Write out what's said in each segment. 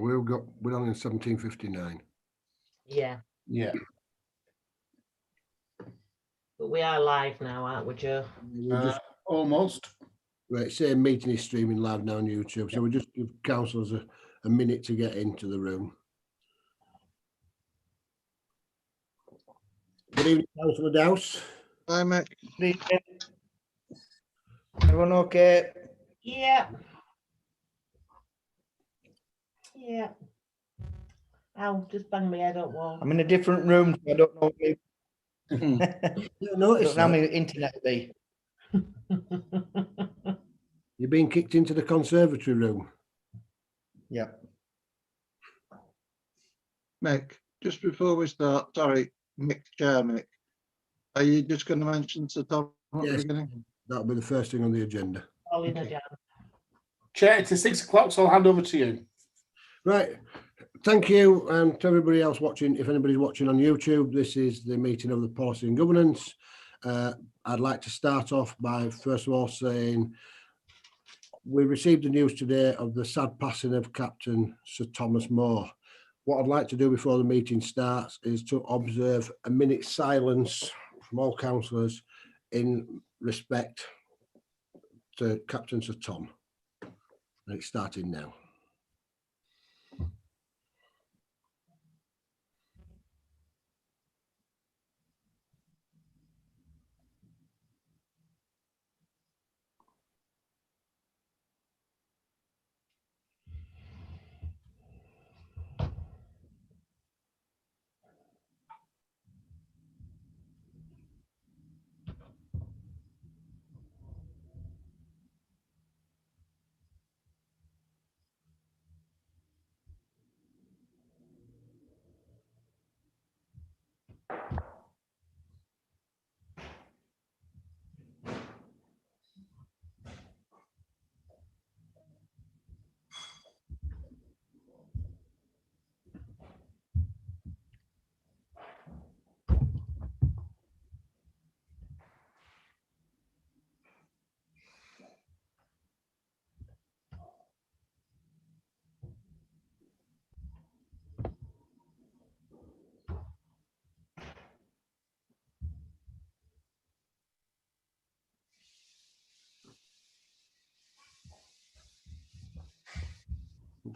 We're on in 1759. Yeah, Yeah. but we are live now, aren't we, Joe? We'll just Almost. right, same meeting is streaming live now on YouTube, so we'll just give councillors a minute to get into the room. Good evening, Councillor Dowse. Hi, Mick. Everyone okay? Yeah. Yeah. Ow, just bang my head up wall. I'm in a different room. So I don't know. You notice Don't know that? my internet be. You're being kicked into the conservatory room. Yeah. Mick, just before we start, sorry, Mick, Chair Mick, are you just going to mention to Tom at the Yes. beginning? That'll be the first thing on the agenda. All in a Okay. jam. Chair, it is 6 o'clock, so I'll hand over to you. Right. Thank you, and to everybody else watching. If anybody's watching on YouTube, this is the meeting of the Policy and Governance. I'd like to start off by first of all saying we received the news today of the sad passing of Captain Sir Thomas Moore. What I'd like to do before the meeting starts is to observe a minute's silence from all councillors in respect to Captain Sir Tom. And it's starting now.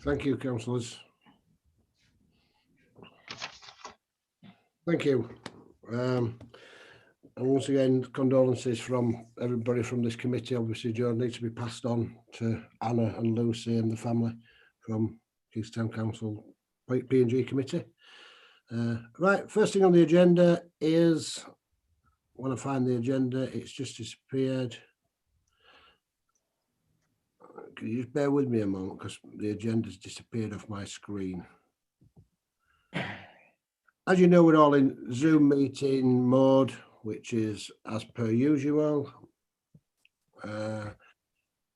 Thank you, councillors. Thank you. And once again, condolences from everybody from this committee. Obviously, Joe needs to be passed on to Anna and Lucy and the family from Kings Town Council P&G committee. Right, first thing on the agenda is, when I find the agenda, it's just disappeared. Can you just bear with me a moment because the agenda's disappeared off my screen. As you know, we're all in Zoom meeting mode, which is as per usual.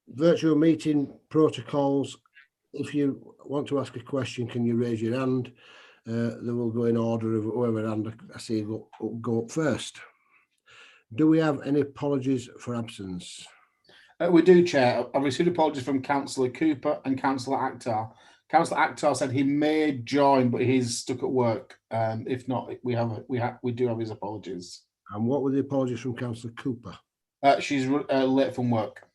Virtual meeting protocols. If you want to ask a question, can you raise your hand? They will go in order of whoever hand I see go up first. Do we have any apologies for absence? We do, Chair. I've received apologies from Councillor Cooper and Councillor Akhtar. Councillor Akhtar said he may join, but he's stuck at work. If not, we do have his apologies. And what were the apologies from Councillor Cooper? She's late from work.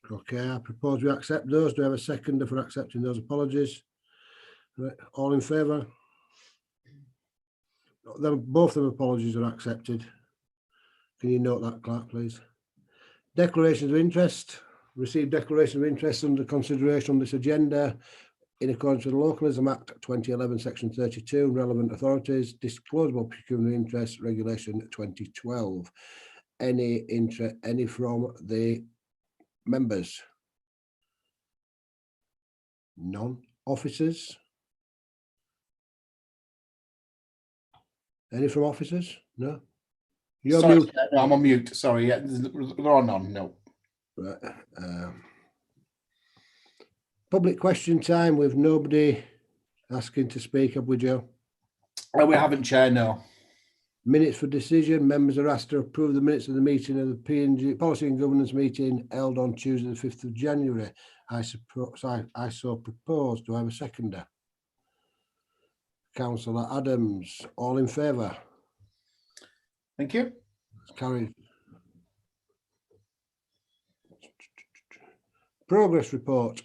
Okay, I propose we accept those. Do I have a seconder for accepting those apologies? Right, all in favour? Both of the apologies are accepted. Can you note that, Clerk, please? Declarations of interest. Received declaration of interest under consideration on this agenda in accordance with the Localism Act 2011, Section 32, and relevant authorities, disclosable pecuniary interest regulation 2012. Any from the members? None. Officers? Any from officers? No. You're Sorry, mute. Chair, no, I'm on mute. Sorry, yeah, there are none. No. Right. Public question time with nobody asking to speak, have we, Joe? We haven't, Chair. No. Minutes for decision. Members are asked to approve the minutes of the meeting of the P&G Policy and Governance meeting held on Tuesday, the 5th of January. I so propose. Do I have a seconder? Councillor Adams. All in favour? Thank you. It's carried. Progress report.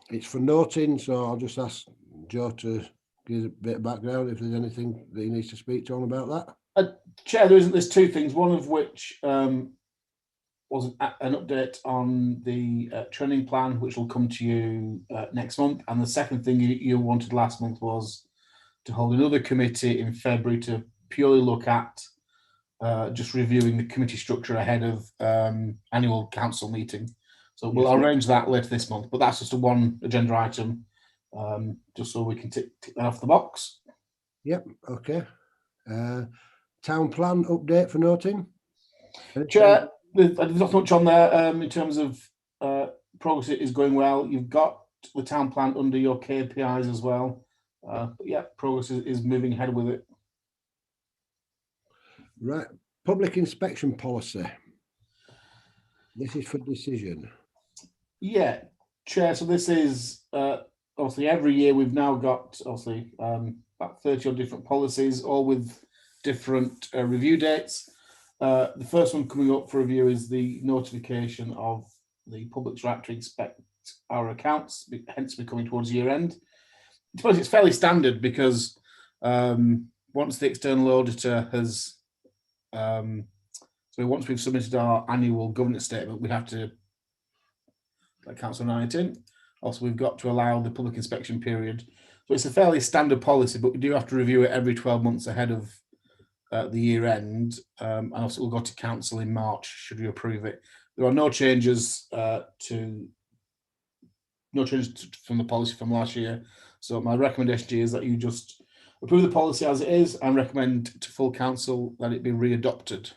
It's for noting, so I'll just ask Joe to give a bit of background if there's anything that he needs to speak to on about that. Chair, there's two things, one of which was an update on the training plan, which will come to you next month. And the second thing you wanted last month was to hold another committee in February to purely look at just reviewing the committee structure ahead of annual council meeting. So we'll arrange that later this month, but that's just a one agenda item, just so we can tick that off the box. Yep, okay. Town plan update for noting. Chair, there's not much on there in terms of progress. It is going well. You've got the town plan under your KPIs as well. But yeah, progress is moving ahead with it. Right, public inspection policy. This is for decision. Yeah, Chair. So this is obviously every year we've now got obviously about 30 odd different policies, all with different review dates. The first one coming up for review is the notification of the public's right to inspect our accounts, hence we're coming towards year end. I suppose it's fairly standard because once the external auditor has, so once we've submitted our annual governance statement, we have to, like Councillor Knight in. Also, we've got to allow the public inspection period. So it's a fairly standard policy, but we do have to review it every 12 months ahead of the year end. And also we'll go to council in March should we approve it. There are no changes from the policy from last year. So my recommendation to you is that you just approve the policy as it is and recommend to full council that it be readopted.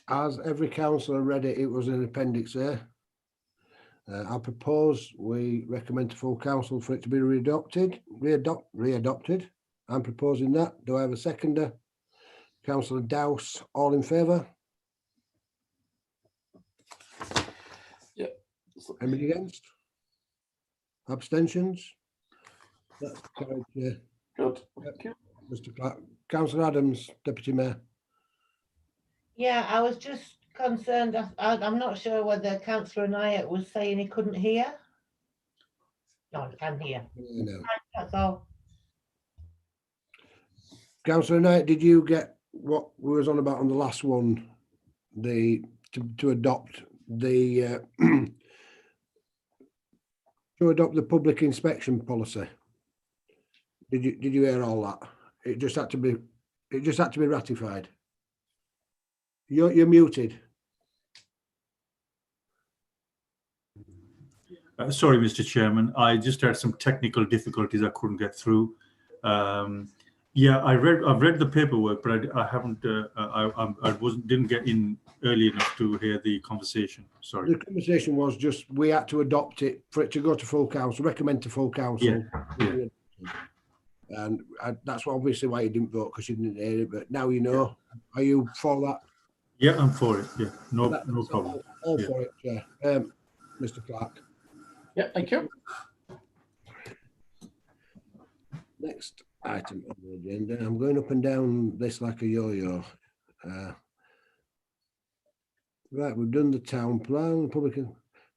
As every councillor read it, it was an appendix there. I propose we recommend to full council for it to be readopted. I'm proposing that. Do I have a seconder? Councillor Dowse, all in favour? Yeah. Anybody against? Abstentions? That's carried, Chair. Good. Thank you. Mr. Clark. Councillor Adams, Deputy Mayor. Yeah, I was just concerned. I'm not sure whether Councillor Knight was saying he couldn't hear. No, he can hear. No. That's all. Councillor Knight, did you get what we was on about on the last one? To adopt the to adopt the public inspection policy. Did you hear all that? It just had to be ratified. You're muted. Sorry, Mr. Chairman. I just had some technical difficulties. I couldn't get through. Yeah, I've read the paperwork, but I haven't. Didn't get in early enough to hear the conversation. Sorry. The conversation was just we had to adopt it for it to go to full council. Recommend to full council. Yeah. And that's obviously why you didn't vote, because you didn't hear it. But now you know. Are you for that? Yeah, I'm for it. Yeah, no problem. All Yeah. for it, Chair. Mr. Clark. Yeah, thank you. Next item on the agenda. I'm going up and down this like a yo-yo. Right, we've done the town plan, public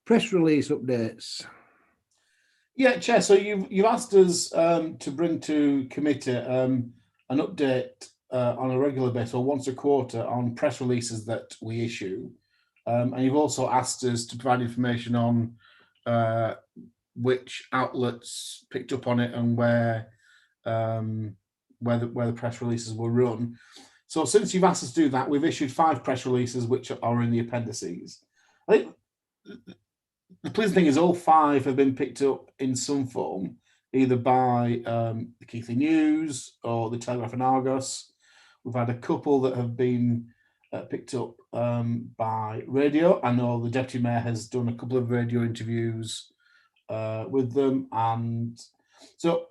press release updates. Yeah, Chair. So you've asked us to bring to committee an update on a regular basis or once a quarter on press releases that we issue, and you've also asked us to provide information on which outlets picked up on it and where the press releases were run. So since you've asked us to do that, we've issued 5 press releases which are in the appendices. I think the pleasing thing is all 5 have been picked up in some form, either by the Keighley News or the Telegraph and Argos. We've had a couple that have been picked up by radio. I know the Deputy Mayor has done a couple of radio interviews with them. And so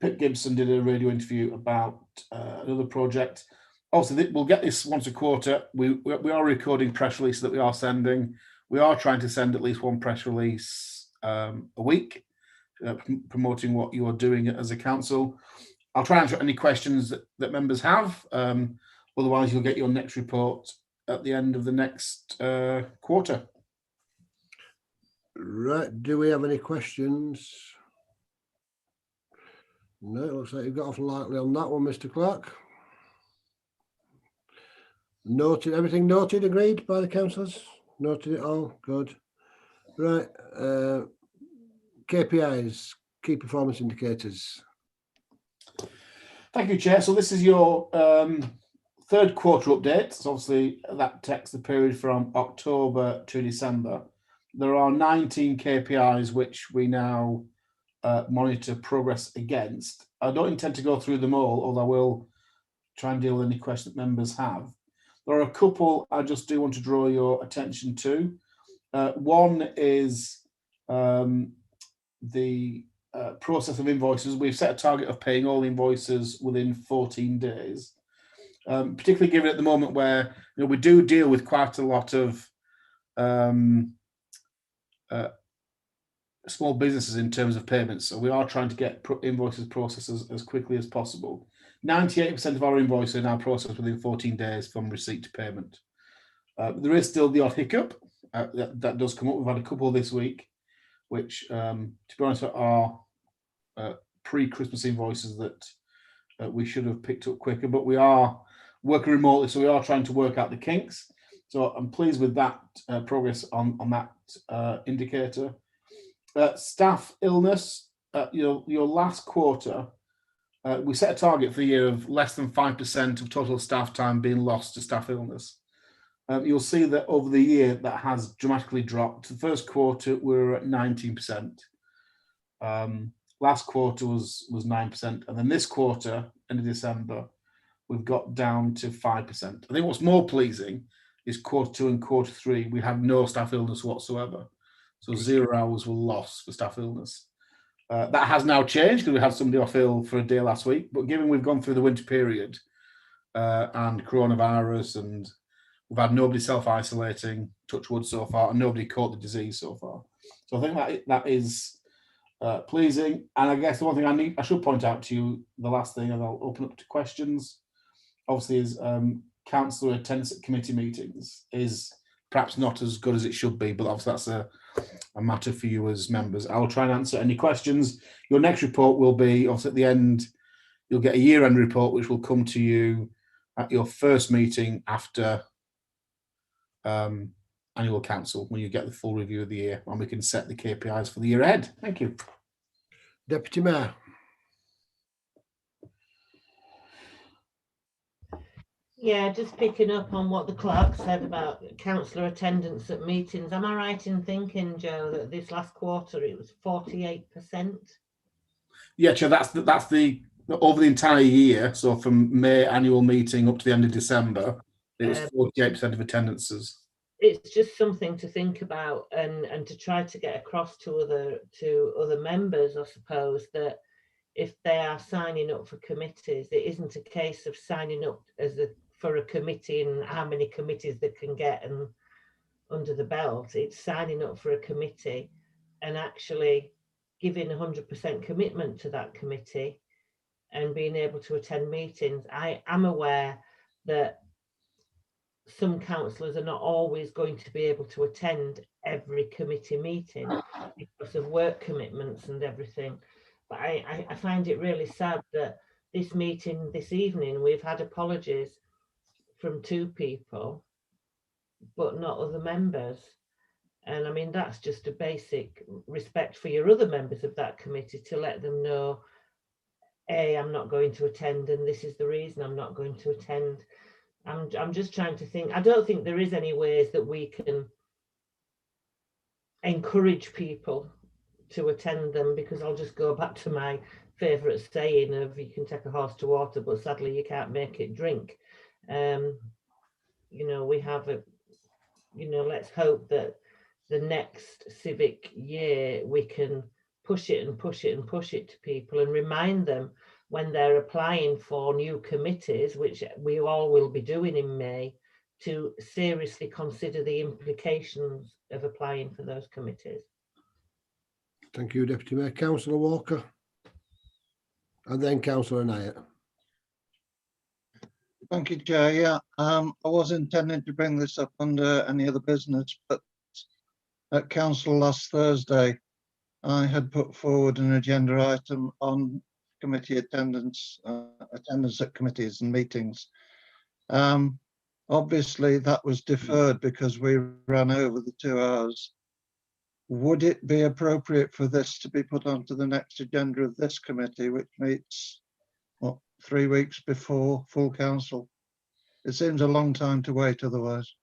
Pip Gibson did a radio interview about another project. Also, we'll get this once a quarter. We are recording press releases that we are sending. We are trying to send at least one press release a week, promoting what you are doing as a council. I'll try and answer any questions that members have. Otherwise, you'll get your next report at the end of the next quarter. Right, do we have any questions? No, it looks like you've got off lightly on that one, Mr. Clark. Noted, everything noted, agreed by the councillors? Noted it all, good. Right, KPIs, key performance indicators. Thank you, Chair. So this is your third quarter update. So obviously that takes the period from October to December. There are 19 KPIs which we now monitor progress against. I don't intend to go through them all, although I will try and deal with any questions that members have. There are a couple I just do want to draw your attention to. One is the process of invoices. We've set a target of paying all invoices within 14 days, particularly given at the moment where we do deal with quite a lot of small businesses in terms of payments. So we are trying to get invoices processed as quickly as possible. 98% of our invoices are now processed within 14 days from receipt to payment. There is still the odd hiccup that does come up. We've had a couple this week, which, to be honest, are pre-Christmas invoices that we should have picked up quicker, but we are working remotely, so we are trying to work out the kinks. So I'm pleased with that progress on that indicator. Staff illness, your last quarter, we set a target for the year of less than 5% of total staff time being lost to staff illness. You'll see that over the year that has dramatically dropped. The first quarter we were at 19%. Last quarter was 9%, and then this quarter, end of December, we've got down to 5%. I think what's more pleasing is quarter 2 and quarter 3, we had no staff illness whatsoever. So 0 hours were lost for staff illness. That has now changed because we had somebody off ill for a day last week. But given we've gone through the winter period and coronavirus, and we've had nobody self-isolating, touch wood so far, and nobody caught the disease so far. So I think that is pleasing. And I guess the one thing I should point out to you, the last thing, and I'll open up to questions, obviously, is councillor attendance at committee meetings is perhaps not as good as it should be, but obviously that's a matter for you as members. I'll try and answer any questions. Your next report will be, obviously at the end, you'll get a year-end report, which will come to you at your first meeting after annual council, when you get the full review of the year, and we can set the KPIs for the year ahead. Thank you. Deputy Mayor. Yeah, just picking up on what the clerk said about councillor attendance at meetings. Am I right in thinking, Joe, that this last quarter it was 48%? Yeah, Chair, that's the over the entire year. So from May annual meeting up to the end of December, it was 48% of attendances. It's just something to think about and to try to get across to other members, I suppose, that if they are signing up for committees, it isn't a case of signing up for a committee and how many committees they can get and under the belt. It's signing up for a committee and actually giving 100% commitment to that committee and being able to attend meetings. I am aware that some councillors are not always going to be able to attend every committee meeting because of work commitments and everything. But I find it really sad that this meeting this evening, we've had apologies from 2 people, but not other members. And I mean, that's just a basic respect for your other members of that committee to let them know, A, I'm not going to attend, and this is the reason I'm not going to attend. I'm just trying to think. I don't think there is any ways that we can encourage people to attend them, because I'll just go back to my favourite saying of, you can take a horse to water, but sadly you can't make it drink. We have let's hope that the next civic year we can push it and push it and push it to people and remind them when they're applying for new committees, which we all will be doing in May, to seriously consider the implications of applying for those committees. Thank you, Deputy Mayor. Councillor Walker. And then Councillor Knight. Thank you, Chair. Yeah, I was intending to bring this up under any other business, but at council last Thursday, I had put forward an agenda item on committee attendance, attendance at committees and meetings. Obviously, that was deferred because we ran over the 2 hours. Would it be appropriate for this to be put onto the next agenda of this committee, which meets, what, 3 weeks before full council? It seems a long time to wait otherwise.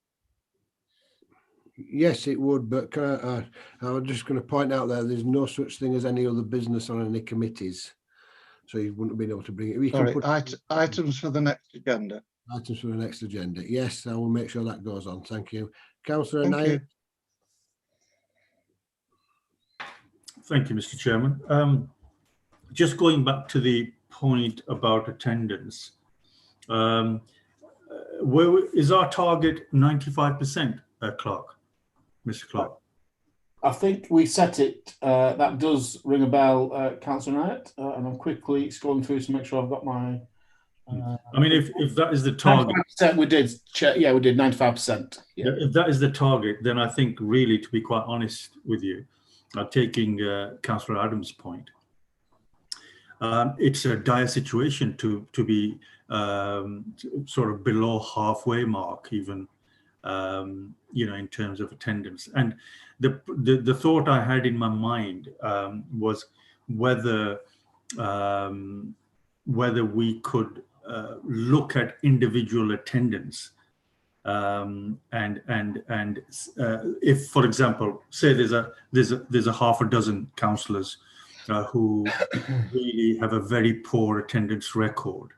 Yes, it would, but can I'm just going to point out there's no such thing as any other business on any committees. So you wouldn't have been able to bring it. We can Sorry, put items for the next agenda. items for the next agenda. Yes, I will make sure that goes on. Thank you. Councillor Thank Knight. you. Thank you, Mr. Chairman. Just going back to the point about attendance, where is our target 95%, Clark, Mr. Clark? I think we set it. That does ring a bell, Councillor Knight, and I'm quickly scrolling through to make sure I've got my. I mean, if that is the target, 95% we did. Yeah, we did 95%. Yeah. if that is the target, then I think really, to be quite honest with you, taking Councillor Adams' point, it's a dire situation to be sort of below halfway mark, even in terms of attendance. And the thought I had in my mind was whether we could look at individual attendance, and if, for example, say there's a half a dozen councillors who really have a very poor attendance record.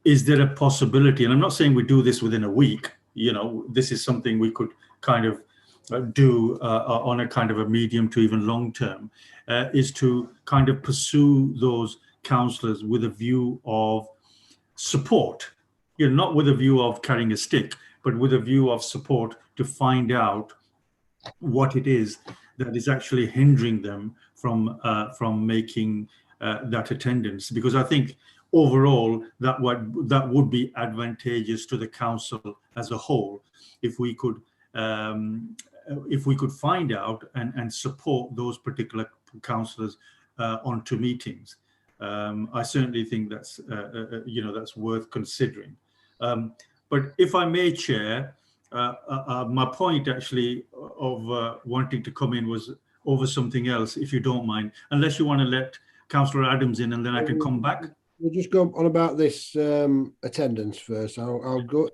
Is there a possibility, and I'm not saying we do this within a week, this is something we could kind of do on a kind of a medium to even long term, is to kind of pursue those councillors with a view of support, not with a view of carrying a stick, but with a view of support to find out what it is that is actually hindering them from making that attendance. Because I think overall that would be advantageous to the council as a whole if we could find out and support those particular councillors onto meetings. I certainly think that's that's worth considering. But if I may, Chair, my point actually of wanting to come in was over something else, if you don't mind, unless you want to let Councillor Adams in and then I can come back. We'll just go on about this attendance first. I'll go.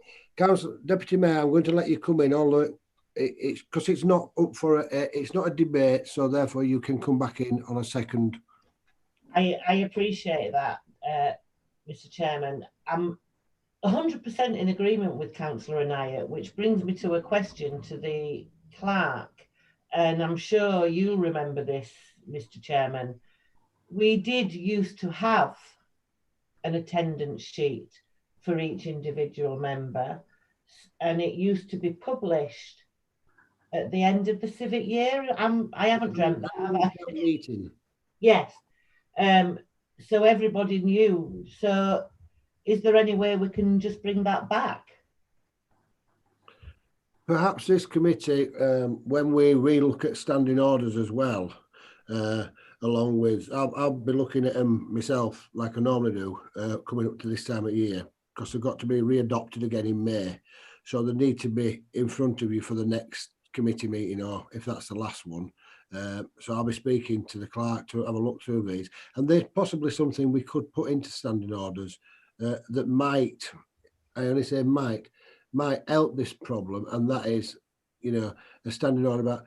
Deputy Mayor, I'm going to let you come in, although it's because it's not up for it's not a debate, so therefore you can come back in on a second. I appreciate that, Mr. Chairman. I'm 100% in agreement with Councillor Anaya, which brings me to a question to the clerk, and I'm sure you remember this, Mr. Chairman. We did used to have an attendance sheet for each individual member, and it used to be published at the end of the civic year. I haven't dreamt that, have I? Meeting. Yes. So everybody knew. So is there any way we can just bring that back? Perhaps this committee, when we relook at standing orders as well, along with, I'll be looking at them myself like I normally do, coming up to this time of year, because they've got to be readopted again in May. So they need to be in front of you for the next committee meeting, or if that's the last one. So I'll be speaking to the clerk to have a look through these, and there's possibly something we could put into standing orders that might, I only say might help this problem, and that is, a standing order about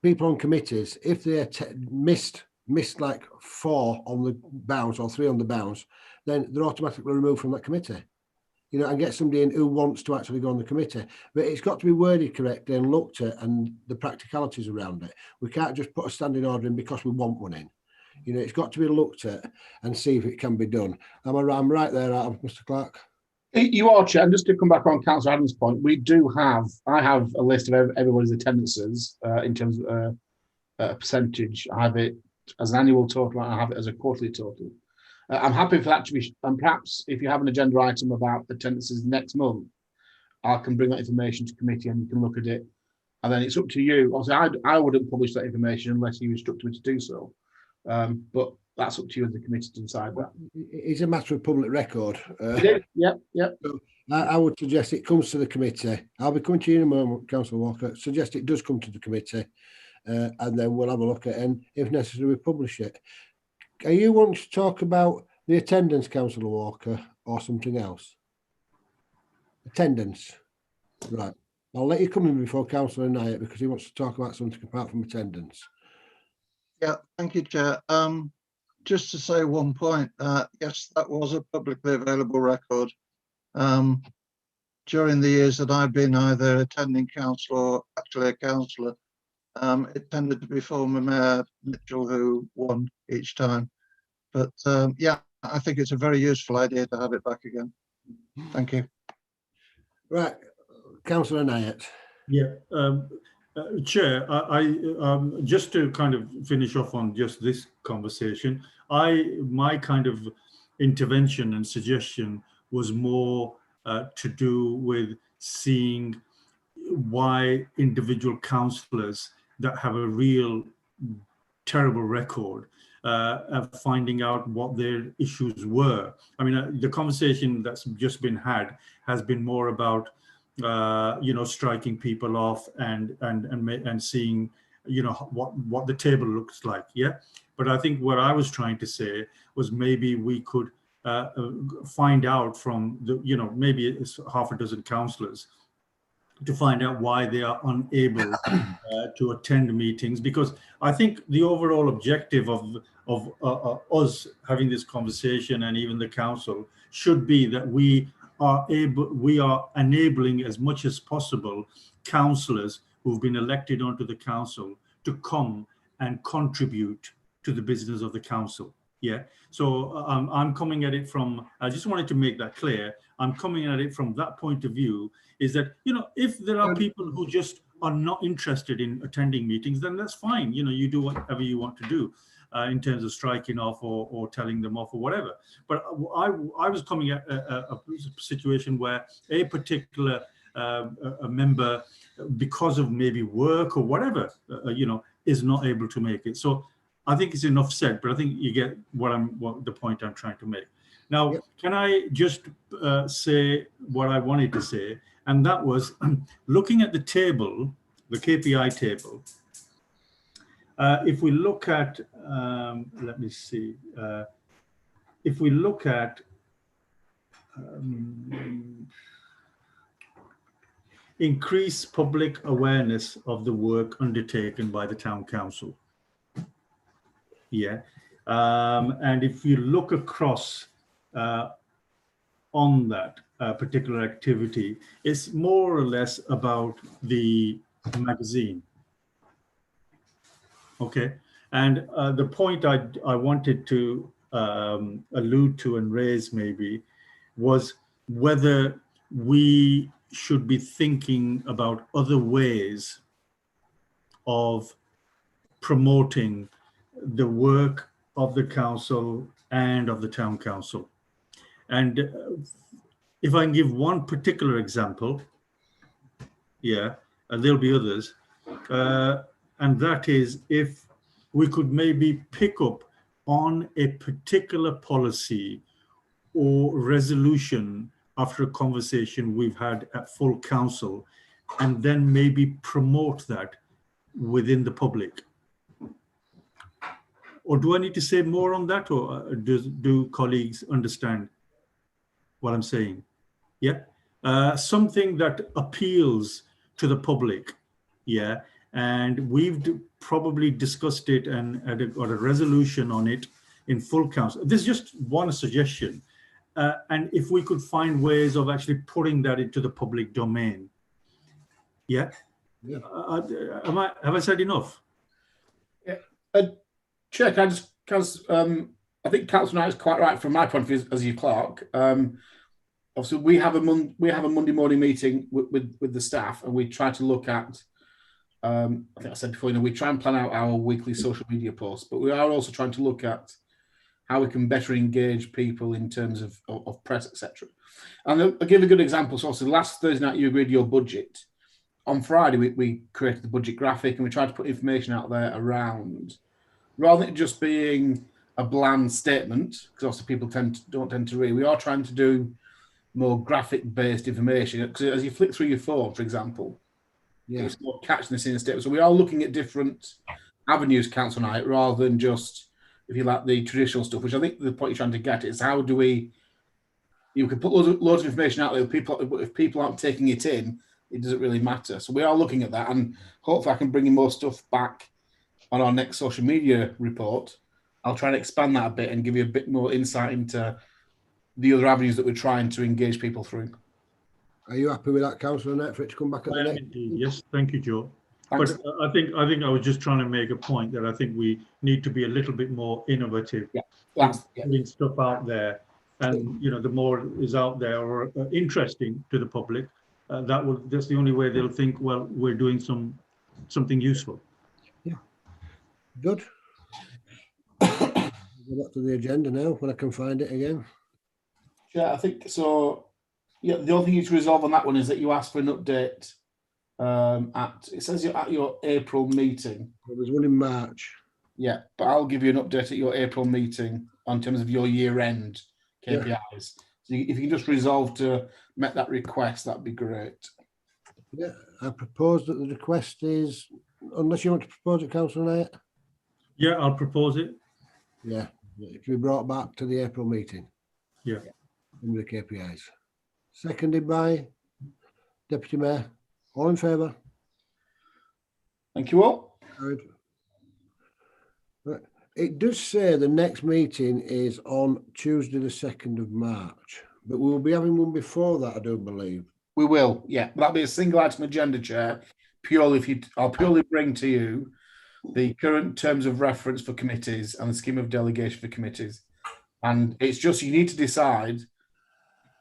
people on committees. If they missed like 4 on the bounce or 3 on the bounce, then they're automatically removed from that committee. you know, and get somebody in who wants to actually go on the committee. But it's got to be worded correctly and looked at, and the practicalities around it. We can't just put a standing order in because we want one in. You know, it's got to be looked at and see if it can be done. I'm right there, Mr. Clark. You are, Chair. And just to come back on Councillor Adams' point, I have a list of everybody's attendances in terms of a percentage. I have it as an annual total, and I have it as a quarterly total. I'm happy for that to be, and perhaps if you have an agenda item about attendances next month, I can bring that information to committee and you can look at it. And then it's up to you. Obviously, I wouldn't publish that information unless you instructed me to do so. But that's up to you as the committee to decide that. It's a matter of public record. Yep. I would suggest it comes to the committee. I'll be coming to you in a moment, Councillor Walker. Suggest it does come to the committee, and then we'll have a look at it, and if necessary, we publish it. Are you wanting to talk about the attendance, Councillor Walker, or something else? Attendance. Right. I'll let you come in before Councillor Knight because he wants to talk about something apart from attendance. Yeah, thank you, Chair. Just to say one point, yes, that was a publicly available record. During the years that I've been either attending council or actually a councillor, it tended to be former Mayor Mitchell who won each time. But yeah, I think it's a very useful idea to have it back again. Thank you. Right, Councillor Knight. Yeah, Chair, I just to kind of finish off on just this conversation, my kind of intervention and suggestion was more to do with seeing why individual councillors that have a real terrible record of finding out what their issues were. I mean, the conversation that's just been had has been more about you know, striking people off and seeing, you know, what the table looks like. Yeah, but I think what I was trying to say was maybe we could find out from the, you know, maybe it's half a dozen councillors to find out why they are unable to attend meetings, because I think the overall objective of us having this conversation and even the council should be that we are enabling as much as possible councillors who've been elected onto the council to come and contribute to the business of the council. Yeah, so I'm coming at it from, I just wanted to make that clear, I'm coming at it from that point of view, is that, you know, if there are people who just are not interested in attending meetings, then that's fine. You know, you do whatever you want to do in terms of striking off or telling them off or whatever. But I was coming at a situation where a particular a member, because of maybe work or whatever, you know, is not able to make it. So I think it's enough said, but I think you get what the point I'm trying to make. Now, yep. Can I just say what I wanted to say? And that was looking at the table, the KPI table. If we look at, let me see, if we look at increase public awareness of the work undertaken by the town council. Yeah, and if you look across on that particular activity, it's more or less about the magazine. Okay, and the point I wanted to allude to and raise maybe was whether we should be thinking about other ways of promoting the work of the council and of the town council. And if I can give one particular example, yeah, and there'll be others, and that is if we could maybe pick up on a particular policy or resolution after a conversation we've had at full council, and then maybe promote that within the public. Or do I need to say more on that, or do colleagues understand what I'm saying? Yeah, something that appeals to the public. Yeah, and we've probably discussed it and got a resolution on it in full council. This is just one suggestion. And if we could find ways of actually putting that into the public domain. Yeah. Yeah. Have I said enough? Chair, can I just, because I think Councillor Knight is quite right from my point of view as your clerk. Obviously, we have a Monday morning meeting with the staff, and we try to look at. I think I said before, we try and plan out our weekly social media posts, but we are also trying to look at how we can better engage people in terms of press, etc. And I'll give a good example. So, last Thursday night, you agreed your budget. On Friday, we created the budget graphic, and we tried to put information out there around, rather than it just being a bland statement, because also people don't tend to read. We are trying to do more graphic-based information, because as you flick through your phone, for example, it's more catching this in a statement. So we are looking at different avenues, Council Night, rather than just, if you like, the traditional stuff, which I think the point you're trying to get is how do we, you can put loads of information out there, but if people aren't taking it in, it doesn't really matter. So we are looking at that, and hopefully I can bring in more stuff back on our next social media report. I'll try and expand that a bit and give you a bit more insight into the other avenues that we're trying to engage people through. Are you happy with that, Councillor Net, for it to come back at the next? Yes, thank you, Joe. Thanks. But I think I was just trying to make a point that I think we need to be a little bit more innovative, putting stuff out there, and the more is out there or interesting to the public, that's the only way they'll think, well, we're doing something useful. Yeah, good. Go back to the agenda now when I can find it again. Yeah, I think so. Yeah, the only thing you need to resolve on that one is that you asked for an update it says you're at your April meeting. There was one in March. Yeah, but I'll give you an update at your April meeting on terms of your year-end KPIs. Yeah. So if you can just resolve to make that request, that'd be great. Yeah, I propose that the request is, unless you want to propose it, Councillor Knight. Yeah, I'll propose it. Yeah, it can be brought back to the April meeting. Yeah. With the KPIs. Seconded by Deputy Mayor. All in favour? Thank you all. Good. Right. It does say the next meeting is on Tuesday the 2nd of March, but we'll be having one before that, I do believe. We will, yeah. That'll be a single item agenda, Chair. I'll purely bring to you the current terms of reference for committees and the scheme of delegation for committees. And it's just, you need to decide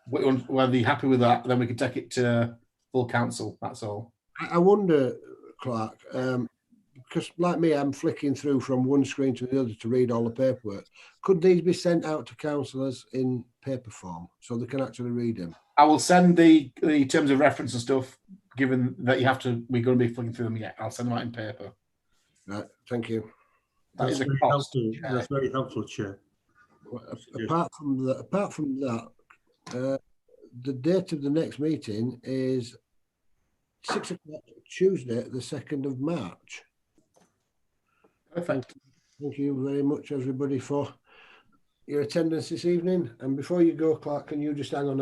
whether you're happy with that, then we can take it to full council, that's all. I wonder, Clark, because like me, I'm flicking through from one screen to the other to read all the paperwork. Could these be sent out to councillors in paper form so they can actually read them? I will send the terms of reference and stuff, given that we're going to be flicking through them yet. I'll send them out in paper. Right, thank you. That's very helpful. That's very helpful, Chair. Apart from that, the date of the next meeting is 6 o'clock Tuesday, the 2nd of March. Perfect. Thank you very much, everybody, for your attendance this evening. And before you go, Clark, can you just hang on